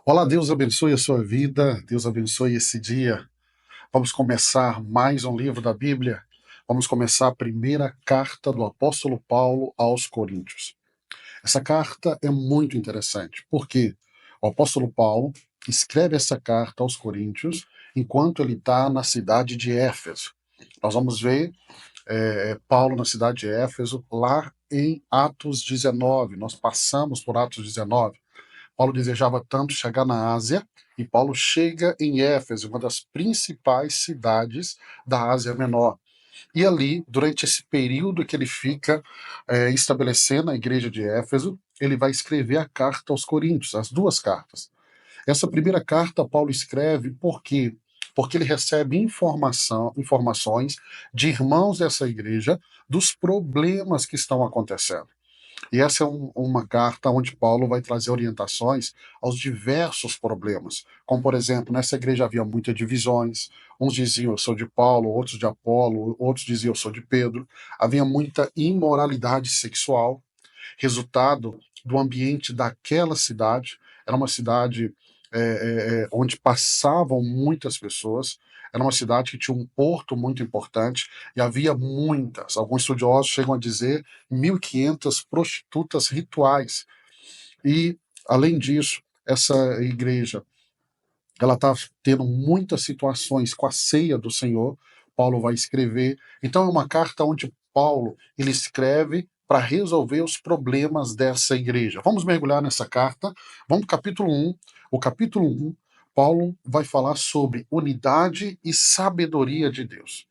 Olá, Deus abençoe a sua vida, Deus abençoe esse dia. Vamos começar mais um livro da Bíblia. Vamos começar a primeira carta do apóstolo Paulo aos Coríntios. Essa carta é muito interessante, porque o apóstolo Paulo escreve essa carta aos Coríntios enquanto ele está na cidade de Éfeso. Nós vamos ver Paulo na cidade de Éfeso, lá em Atos 19. Nós passamos por Atos 19. Paulo desejava tanto chegar na Ásia, e Paulo chega em Éfeso, uma das principais cidades da Ásia Menor. E ali, durante esse período que ele fica estabelecendo a igreja de Éfeso, ele vai escrever a carta aos Coríntios, as duas cartas. Essa primeira carta Paulo escreve por quê? Porque ele recebe informações de irmãos dessa igreja dos problemas que estão acontecendo. E essa é uma carta onde Paulo vai trazer orientações aos diversos problemas. Como, por exemplo, nessa igreja havia muitas divisões. Uns diziam eu sou de Paulo, outros de Apolo, outros diziam eu sou de Pedro. Havia muita imoralidade sexual, resultado do ambiente daquela cidade. Era uma cidade onde passavam muitas pessoas. Era uma cidade que tinha um porto muito importante e havia muitas, alguns estudiosos chegam a dizer, 1.500 prostitutas rituais. E, além disso, essa igreja ela está tendo muitas situações com a ceia do Senhor. Paulo vai escrever. Então é uma carta onde Paulo ele escreve para resolver os problemas dessa igreja. Vamos mergulhar nessa carta. Vamos para o capítulo 1. O capítulo 1, Paulo vai falar sobre unidade e sabedoria de Deus.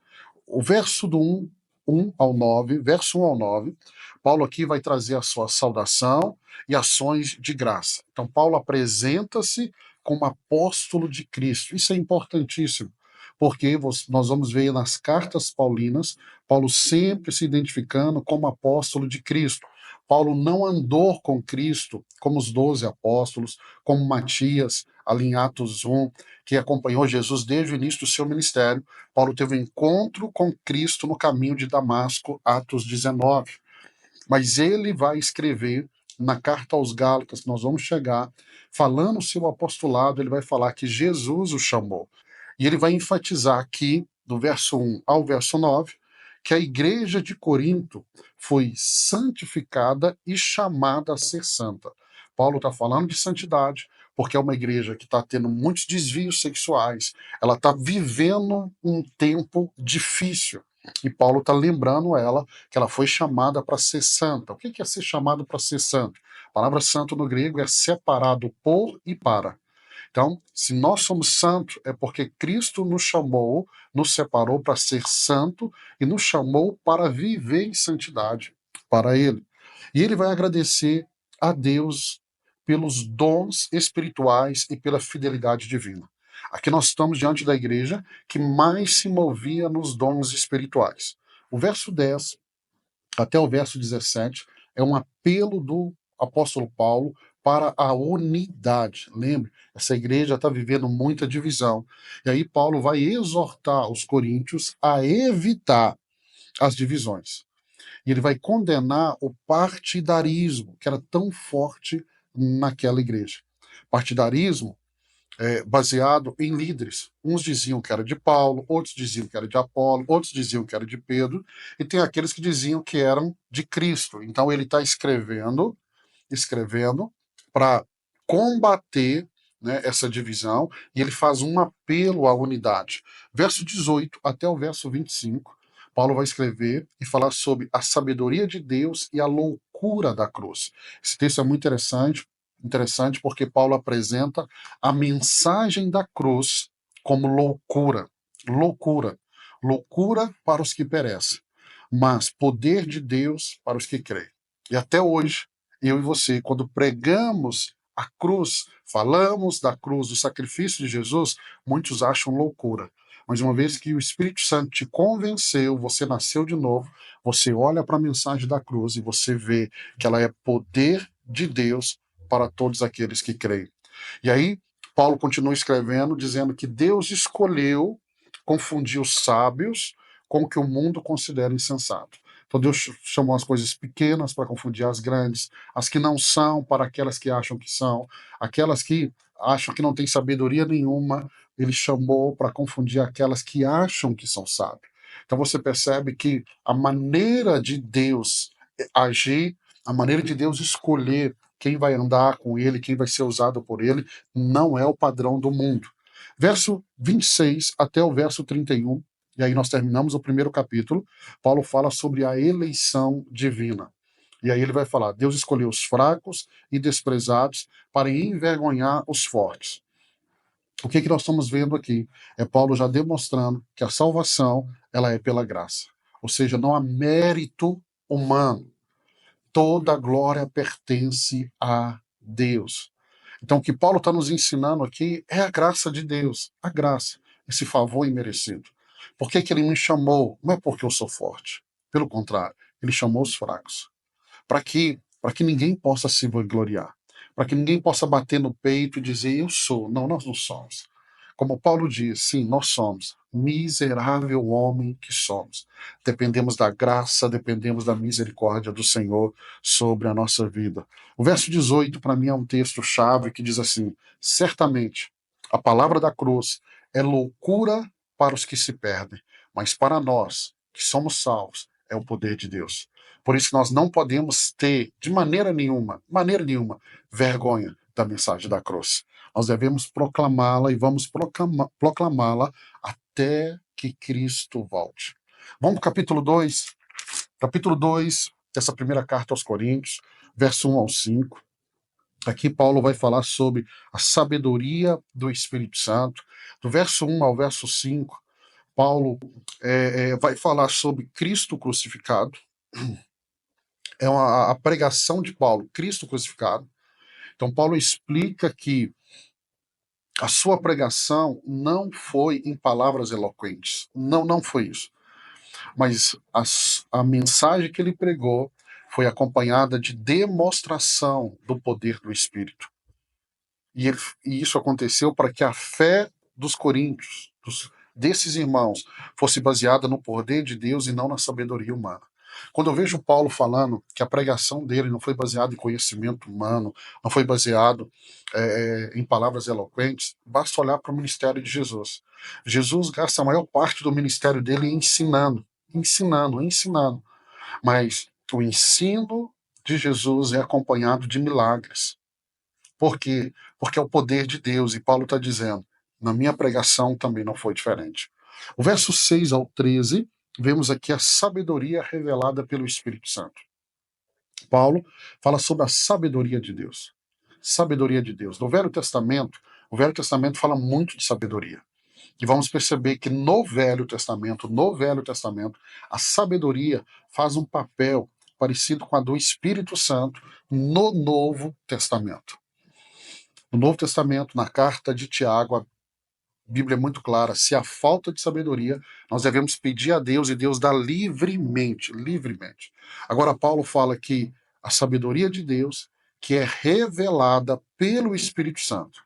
O verso do 1 ao 9, verso 1 ao 9, Paulo aqui vai trazer a sua saudação e ações de graça. Então, Paulo apresenta-se como apóstolo de Cristo. Isso é importantíssimo, porque nós vamos ver nas cartas paulinas, Paulo sempre se identificando como apóstolo de Cristo. Paulo não andou com Cristo como os 12 apóstolos, como Matias, ali em Atos 1, que acompanhou Jesus desde o início do seu ministério. Paulo teve um encontro com Cristo no caminho de Damasco, Atos 19. Mas ele vai escrever na carta aos Gálatas, que nós vamos chegar, falando o seu apostolado, ele vai falar que Jesus o chamou. E ele vai enfatizar aqui, do verso 1 ao verso 9, que a igreja de Corinto foi santificada e chamada a ser santa. Paulo está falando de santidade, porque é uma igreja que está tendo muitos desvios sexuais, ela está vivendo um tempo difícil. E Paulo está lembrando ela que ela foi chamada para ser santa. O que é ser chamado para ser santo? A palavra santo no grego é separado por e para. Então, se nós somos santos, é porque Cristo nos chamou, nos separou para ser santo e nos chamou para viver em santidade para Ele. E ele vai agradecer a Deus pelos dons espirituais e pela fidelidade divina. Aqui nós estamos diante da igreja que mais se movia nos dons espirituais. O verso 10 até o verso 17 é um apelo do apóstolo Paulo para a unidade. Lembre, essa igreja está vivendo muita divisão. E aí Paulo vai exortar os coríntios a evitar as divisões. E ele vai condenar o partidarismo, que era tão forte naquela igreja. Partidarismo baseado em líderes. Uns diziam que era de Paulo, outros diziam que era de Apolo, outros diziam que era de Pedro, e tem aqueles que diziam que eram de Cristo. Então ele está escrevendo para combater, né, essa divisão, e ele faz um apelo à unidade. Verso 18 até o verso 25, Paulo vai escrever e falar sobre a sabedoria de Deus e a loucura da cruz. Esse texto é muito interessante porque Paulo apresenta a mensagem da cruz como loucura. Loucura. Loucura para os que perecem, mas poder de Deus para os que creem. E até hoje, eu e você, quando pregamos a cruz, falamos da cruz, do sacrifício de Jesus, muitos acham loucura. Mas uma vez que o Espírito Santo te convenceu, você nasceu de novo, você olha para a mensagem da cruz e você vê que ela é poder de Deus para todos aqueles que creem. E aí, Paulo continua escrevendo, dizendo que Deus escolheu confundir os sábios com o que o mundo considera insensato. Então Deus chamou as coisas pequenas para confundir as grandes, as que não são para aquelas que acham que são, aquelas que acham que não têm sabedoria nenhuma, ele chamou para confundir aquelas que acham que são sábios. Então você percebe que a maneira de Deus agir, a maneira de Deus escolher quem vai andar com ele, quem vai ser usado por ele, não é o padrão do mundo. Verso 26 até o verso 31, e aí nós terminamos o primeiro capítulo. Paulo fala sobre a eleição divina. E aí ele vai falar: Deus escolheu os fracos e desprezados para envergonhar os fortes. O que nós estamos vendo aqui? É Paulo já demonstrando que a salvação ela é pela graça. Ou seja, não há mérito humano. Toda a glória pertence a Deus. Então, o que Paulo está nos ensinando aqui é a graça de Deus, a graça, esse favor imerecido. Por que ele me chamou? Não é porque eu sou forte. Pelo contrário, ele chamou os fracos. Para que ninguém possa se vangloriar. Para que ninguém possa bater no peito e dizer, eu sou. Não, nós não somos. Como Paulo diz, sim, nós somos. Miserável homem que somos. Dependemos da graça, dependemos da misericórdia do Senhor sobre a nossa vida. O verso 18, para mim, é um texto-chave que diz assim: certamente, a palavra da cruz é loucura para os que se perdem, mas para nós, que somos salvos, é o poder de Deus. Por isso nós não podemos ter, de maneira nenhuma, vergonha da mensagem da cruz. Nós devemos proclamá-la e vamos proclamá-la até que Cristo volte. Vamos para o capítulo 2. Capítulo 2 dessa primeira carta aos Coríntios, verso 1 ao 5. Aqui Paulo vai falar sobre a sabedoria do Espírito Santo. Do verso 1 ao verso 5, Paulo vai falar sobre Cristo crucificado. É a pregação de Paulo, Cristo crucificado. Então Paulo explica que a sua pregação não foi em palavras eloquentes. Não, não foi isso. Mas a mensagem que ele pregou foi acompanhada de demonstração do poder do Espírito. E isso aconteceu para que a fé dos coríntios, desses irmãos, fosse baseada no poder de Deus e não na sabedoria humana. Quando eu vejo Paulo falando que a pregação dele não foi baseada em conhecimento humano, não foi baseado em palavras eloquentes, basta olhar para o ministério de Jesus. Jesus gasta a maior parte do ministério dele ensinando. Mas o ensino de Jesus é acompanhado de milagres. Por quê? Porque é o poder de Deus, e Paulo está dizendo, na minha pregação também não foi diferente. O verso 6 ao 13, vemos aqui a sabedoria revelada pelo Espírito Santo. Paulo fala sobre a sabedoria de Deus. Sabedoria de Deus. No Velho Testamento, o Velho Testamento fala muito de sabedoria. E vamos perceber que no Velho Testamento, a sabedoria faz um papel parecido com a do Espírito Santo no Novo Testamento. No Novo Testamento, na carta de Tiago, a Bíblia é muito clara: se há falta de sabedoria, nós devemos pedir a Deus e Deus dá livremente. Agora, Paulo fala que a sabedoria de Deus, que é revelada pelo Espírito Santo.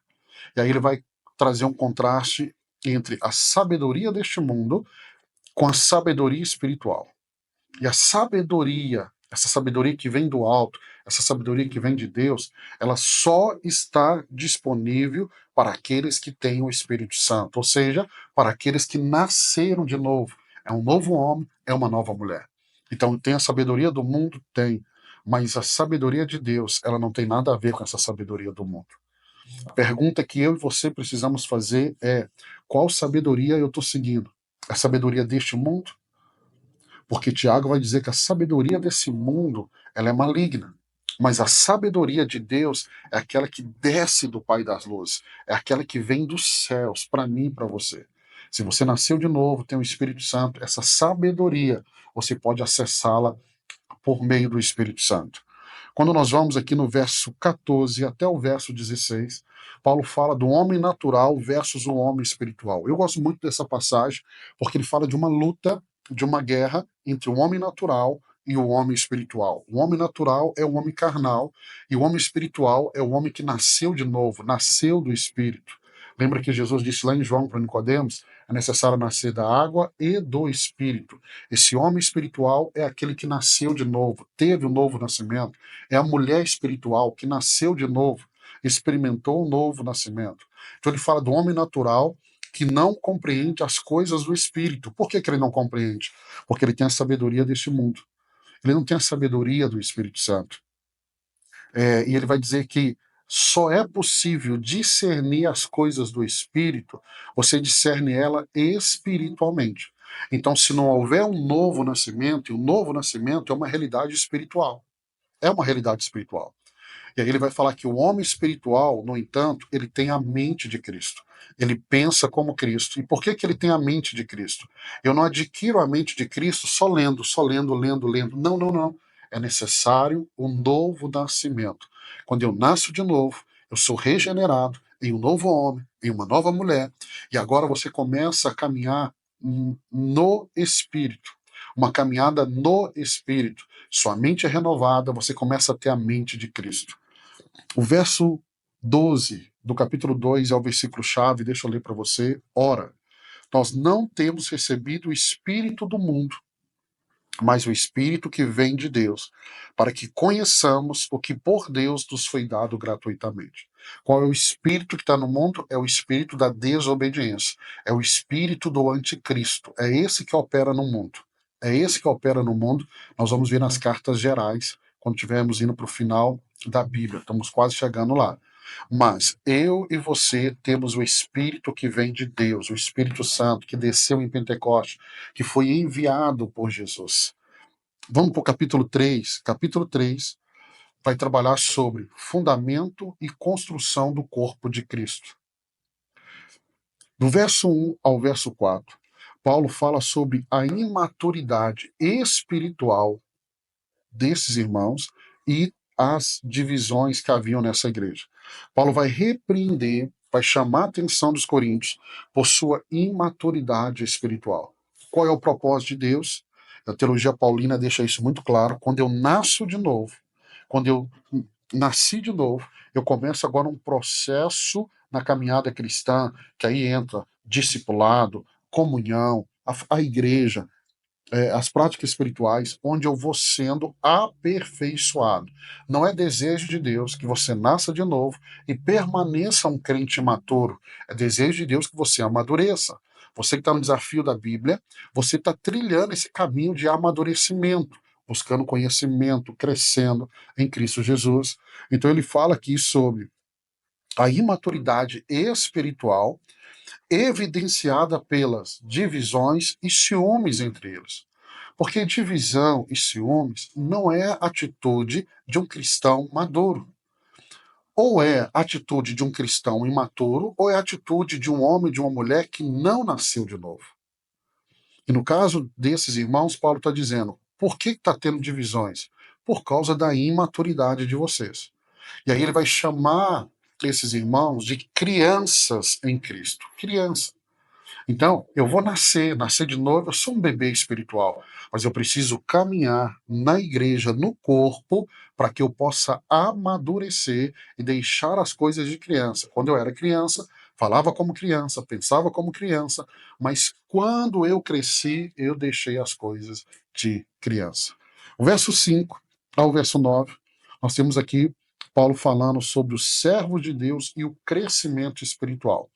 E aí ele vai trazer um contraste entre a sabedoria deste mundo com a sabedoria espiritual. E a sabedoria, essa sabedoria que vem do alto, essa sabedoria que vem de Deus, ela só está disponível para aqueles que têm o Espírito Santo, ou seja, para aqueles que nasceram de novo. É um novo homem, é uma nova mulher. Então, tem a sabedoria do mundo? Tem. Mas a sabedoria de Deus, ela não tem nada a ver com essa sabedoria do mundo. A pergunta que eu e você precisamos fazer é: qual sabedoria eu estou seguindo? A sabedoria deste mundo? Porque Tiago vai dizer que a sabedoria desse mundo ela é maligna. Mas a sabedoria de Deus é aquela que desce do Pai das Luzes, é aquela que vem dos céus, para mim e para você. Se você nasceu de novo, tem o Espírito Santo, essa sabedoria, você pode acessá-la por meio do Espírito Santo. Quando nós vamos aqui no verso 14 até o verso 16, Paulo fala do homem natural versus o homem espiritual. Eu gosto muito dessa passagem, porque ele fala de uma luta, de uma guerra entre o homem natural e o homem espiritual. O homem natural é o homem carnal, e o homem espiritual é o homem que nasceu de novo, nasceu do Espírito. Lembra que Jesus disse lá em João para Nicodemos: é necessário nascer da água e do Espírito. Esse homem espiritual é aquele que nasceu de novo, teve um novo nascimento. É a mulher espiritual que nasceu de novo, experimentou um novo nascimento. Então ele fala do homem natural que não compreende as coisas do Espírito. Por que ele não compreende? Porque ele tem a sabedoria deste mundo. Ele não tem a sabedoria do Espírito Santo. E ele vai dizer que só é possível discernir as coisas do Espírito, você discerne ela espiritualmente. Então, se não houver um novo nascimento, e o novo nascimento é uma realidade espiritual. É uma realidade espiritual. E aí ele vai falar que o homem espiritual, no entanto, ele tem a mente de Cristo. Ele pensa como Cristo. E por que ele tem a mente de Cristo? Eu não adquiro a mente de Cristo só lendo, lendo. Não, não, não. É necessário um novo nascimento. Quando eu nasço de novo, eu sou regenerado em um novo homem, em uma nova mulher. E agora você começa a caminhar no Espírito. Uma caminhada no Espírito. Sua mente é renovada, você começa a ter a mente de Cristo. O verso 12 do capítulo 2 é o versículo-chave, deixa eu ler para você. Ora, nós não temos recebido o Espírito do mundo, mas o Espírito que vem de Deus, para que conheçamos o que por Deus nos foi dado gratuitamente. Qual é o espírito que está no mundo? É o espírito da desobediência. É o espírito do anticristo. É esse que opera no mundo. É esse que opera no mundo. Nós vamos ver nas cartas gerais, quando estivermos indo para o final da Bíblia. Estamos quase chegando lá. Mas eu e você temos o Espírito que vem de Deus, o Espírito Santo que desceu em Pentecostes, que foi enviado por Jesus. Vamos para o capítulo 3. Capítulo 3 vai trabalhar sobre fundamento e construção do corpo de Cristo. Do verso 1 ao verso 4, Paulo fala sobre a imaturidade espiritual desses irmãos e as divisões que haviam nessa igreja. Paulo vai repreender, vai chamar a atenção dos coríntios por sua imaturidade espiritual. Qual é o propósito de Deus? A teologia paulina deixa isso muito claro. Quando eu nasço de novo, quando eu nasci de novo, eu começo agora um processo na caminhada cristã, que aí entra discipulado, comunhão, a igreja, as práticas espirituais, onde eu vou sendo aperfeiçoado. Não é desejo de Deus que você nasça de novo e permaneça um crente maturo. É desejo de Deus que você amadureça. Você que está no desafio da Bíblia, você está trilhando esse caminho de amadurecimento, buscando conhecimento, crescendo em Cristo Jesus. Então ele fala aqui sobre a imaturidade espiritual evidenciada pelas divisões e ciúmes entre eles. Porque divisão e ciúmes não é atitude de um cristão maduro. Ou é atitude de um cristão imaturo, ou é atitude de um homem, de uma mulher que não nasceu de novo. E no caso desses irmãos, Paulo está dizendo: por que está tendo divisões? Por causa da imaturidade de vocês. E aí ele vai chamar esses irmãos de crianças em Cristo. Criança. Então, eu vou nascer de novo, eu sou um bebê espiritual, mas eu preciso caminhar na igreja, no corpo, para que eu possa amadurecer e deixar as coisas de criança. Quando eu era criança, falava como criança, pensava como criança, mas quando eu cresci, eu deixei as coisas de criança. O verso 5 ao verso 9, nós temos aqui Paulo falando sobre o servo de Deus e o crescimento espiritual.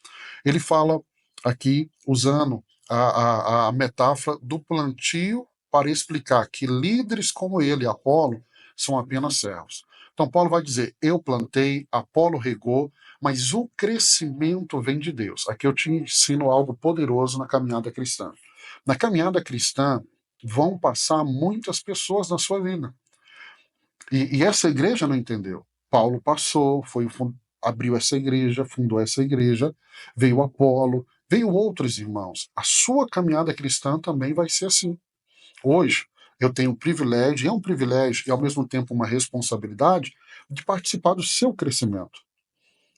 Ele fala aqui usando a metáfora do plantio para explicar que líderes como ele, Apolo, são apenas servos. Então Paulo vai dizer: eu plantei, Apolo regou, mas o crescimento vem de Deus. Aqui eu te ensino algo poderoso na caminhada cristã. Na caminhada cristã vão passar muitas pessoas na sua vida. E essa igreja não entendeu. Paulo passou, abriu essa igreja, fundou essa igreja, veio Apolo, veio outros irmãos. A sua caminhada cristã também vai ser assim. Hoje, eu tenho o privilégio, e é um privilégio e ao mesmo tempo uma responsabilidade, de participar do seu crescimento.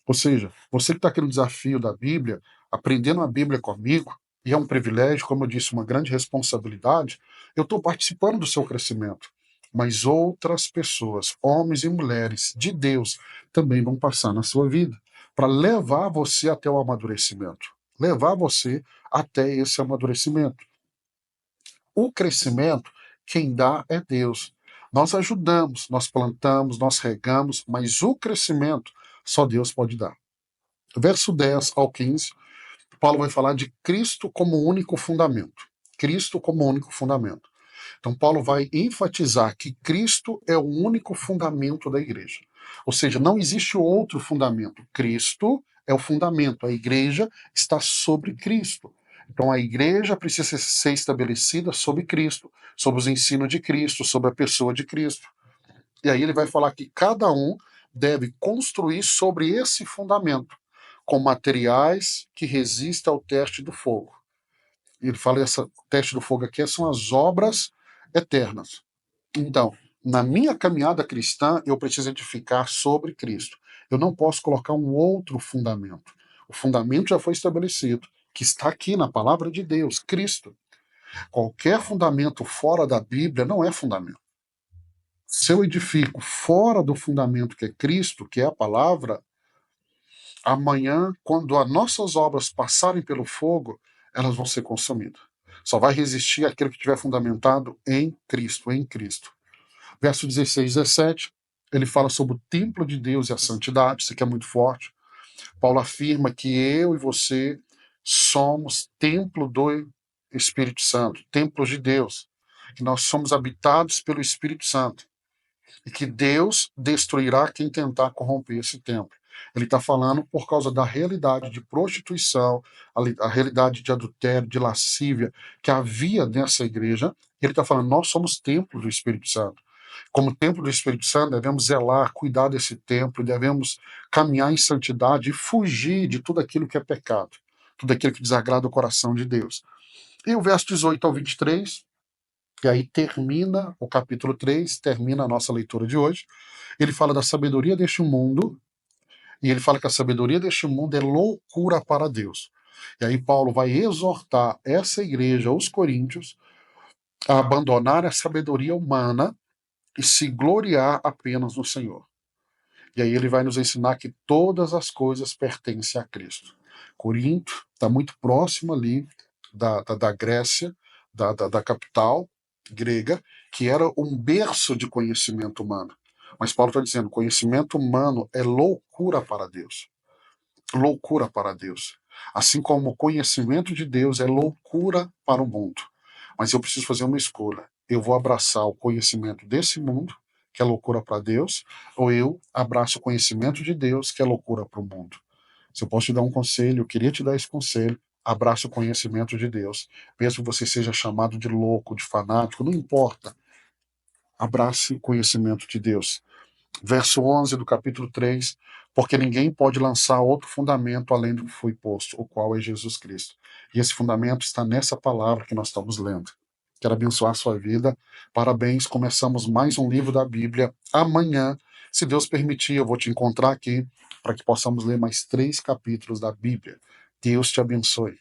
Ou seja, você que está aqui no desafio da Bíblia, aprendendo a Bíblia comigo, e é um privilégio, como eu disse, uma grande responsabilidade, eu estou participando do seu crescimento. Mas outras pessoas, homens e mulheres de Deus, também vão passar na sua vida. para levar você até o amadurecimento. Levar você até esse amadurecimento. O crescimento, quem dá é Deus. Nós ajudamos, nós plantamos, nós regamos, mas o crescimento só Deus pode dar. Verso 10 ao 15, Paulo vai falar de Cristo como único fundamento. Cristo como único fundamento. Então, Paulo vai enfatizar que Cristo é o único fundamento da igreja. Ou seja, não existe outro fundamento. Cristo é o fundamento. A igreja está sobre Cristo. Então, a igreja precisa ser estabelecida sobre Cristo, sobre os ensinos de Cristo, sobre a pessoa de Cristo. E aí ele vai falar que cada um deve construir sobre esse fundamento, com materiais que resistam ao teste do fogo. Ele fala que o teste do fogo aqui são as obras eternas. Então, na minha caminhada cristã, eu preciso edificar sobre Cristo. Eu não posso colocar um outro fundamento. O fundamento já foi estabelecido, que está aqui na palavra de Deus, Cristo. Qualquer fundamento fora da Bíblia não é fundamento. Se eu edifico fora do fundamento que é Cristo, que é a palavra, amanhã, quando as nossas obras passarem pelo fogo, elas vão ser consumidas. Só vai resistir aquele que estiver fundamentado em Cristo, em Cristo. Verso 16 e 17, ele fala sobre o templo de Deus e a santidade, isso aqui é muito forte. Paulo afirma que eu e você somos templo do Espírito Santo, templos de Deus, que nós somos habitados pelo Espírito Santo e que Deus destruirá quem tentar corromper esse templo. Ele está falando por causa da realidade de prostituição, a realidade de adultério, de lascívia que havia nessa igreja. Ele está falando, nós somos templo do Espírito Santo. Como templo do Espírito Santo, devemos zelar, cuidar desse templo, devemos caminhar em santidade e fugir de tudo aquilo que é pecado, tudo aquilo que desagrada o coração de Deus. E o verso 18 ao 23, e aí termina o capítulo 3, termina a nossa leitura de hoje. Ele fala da sabedoria deste mundo, e ele fala que a sabedoria deste mundo é loucura para Deus. E aí Paulo vai exortar essa igreja, os coríntios, a abandonar a sabedoria humana e se gloriar apenas no Senhor. E aí ele vai nos ensinar que todas as coisas pertencem a Cristo. Corinto está muito próximo ali da Grécia, da capital grega, que era um berço de conhecimento humano. Mas Paulo está dizendo, conhecimento humano é loucura para Deus. Loucura para Deus. Assim como o conhecimento de Deus é loucura para o mundo. Mas eu preciso fazer uma escolha. Eu vou abraçar o conhecimento desse mundo, que é loucura para Deus, ou eu abraço o conhecimento de Deus, que é loucura para o mundo. Se eu posso te dar um conselho, eu queria te dar esse conselho, abraça o conhecimento de Deus. Mesmo que você seja chamado de louco, de fanático, não importa. Abrace o conhecimento de Deus. Verso 11 do capítulo 3, porque ninguém pode lançar outro fundamento além do que foi posto, o qual é Jesus Cristo. E esse fundamento está nessa palavra que nós estamos lendo. Quero abençoar a sua vida. Parabéns, começamos mais um livro da Bíblia. Amanhã, se Deus permitir, eu vou te encontrar aqui para que possamos ler mais 3 capítulos da Bíblia. Deus te abençoe.